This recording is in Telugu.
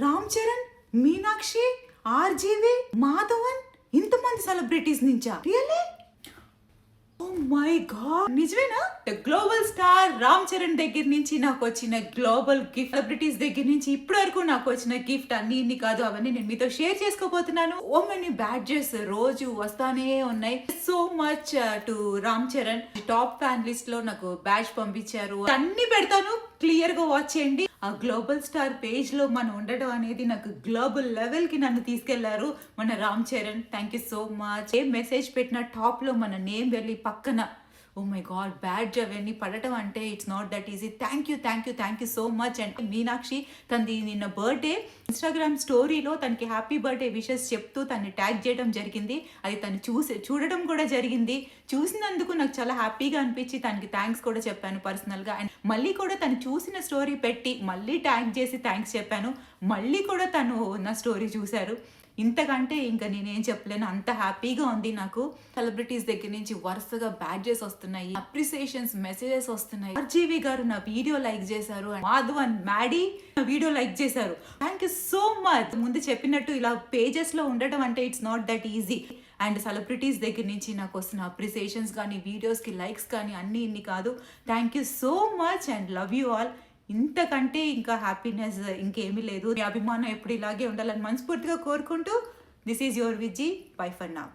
రామ్ చరణ్, మీనాక్షి, ఆర్జీవి, మాధవన్, ఇంతమంది సెలబ్రిటీస్ నుంచా? రియల్లీ? ఓ మై గాడ్, నిజమేనా? గ్లోబల్ స్టార్ రామ్ చరణ్ దగ్గర నుంచి నాకు వచ్చిన గ్లోబల్ గిఫ్ట్, సెలబ్రిటీస్ దగ్గర నుంచి ఇప్పటి వరకు నాకు వచ్చిన గిఫ్ట్ అన్ని ఇన్ని కాదు, అవన్నీ నేను మీతో షేర్ చేసుకోబోతున్నాను. ఓ మెనీ బ్యాడ్జెస్ రోజు వస్తానే ఉన్నాయి. So much to Ram Charan. Top fan list లో నాకు బ్యాడ్జ్ పంపించారు, అన్ని పెడతాను, క్లియర్ గా వాచ్ చేయండి. ఆ గ్లోబల్ స్టార్ పేజ్ లో మనం ఉండడం అనేది నాకు గ్లోబల్ లెవెల్ కి నన్ను తీసుకెళ్లారు మన Ram Charan. Thank you so much. A message పెట్టిన టాప్ లో మన నేమ్ వెళ్ళి పక్కన ఓ మై గాడ్ బ్యాడ్జ్ అవన్నీ పడటం అంటే it's not that easy. Thank you so much. And Meenakshi తనది నిన్న బర్త్డే, ఇన్స్టాగ్రామ్ స్టోరీలో తనకి హ్యాపీ బర్త్డే విషెస్ చెప్తూ తన్ని ట్యాగ్ చేయడం జరిగింది. అది తను చూడడం కూడా జరిగింది. చూసినందుకు నాకు చాలా హ్యాపీగా అనిపించి తనకి థ్యాంక్స్ కూడా చెప్పాను పర్సనల్గా. అండ్ మళ్ళీ కూడా తను చూసిన స్టోరీ పెట్టి మళ్ళీ ట్యాగ్ చేసి థ్యాంక్స్ చెప్పాను. మళ్ళీ కూడా తను నా స్టోరీ చూశారు. ఇంతకంటే ఇంకా నేనేం చెప్పలేను, అంత హ్యాపీగా ఉంది నాకు. సెలబ్రిటీస్ దగ్గర నుంచి వరుసగా బ్యాడ్జెస్ వస్తున్నాయి, అప్రిసియేషన్స్ మెసేజెస్ వస్తున్నాయి. ఆర్జీవి గారు నా వీడియో లైక్ చేశారు, మాధవన్, మ్యాడీ నా వీడియో లైక్ చేశారు. Thank you so much. ముందు చెప్పినట్టు ఇలా పేజెస్ లో ఉండటం అంటే it's not that easy. And celebrities దగ్గర నుంచి నాకు వస్తున్న అప్రిసియేషన్స్ కానీ, వీడియోస్కి లైక్స్ కానీ అన్ని ఇన్ని కాదు. Thank you so much and love you all. ఇంతకంటే ఇంకా హ్యాపీనెస్ ఇంకేమీ లేదు. మీ అభిమానం ఎప్పుడు ఇలాగే ఉండాలని మనస్ఫూర్తిగా కోరుకుంటూ, this is your Viji. Bye for now.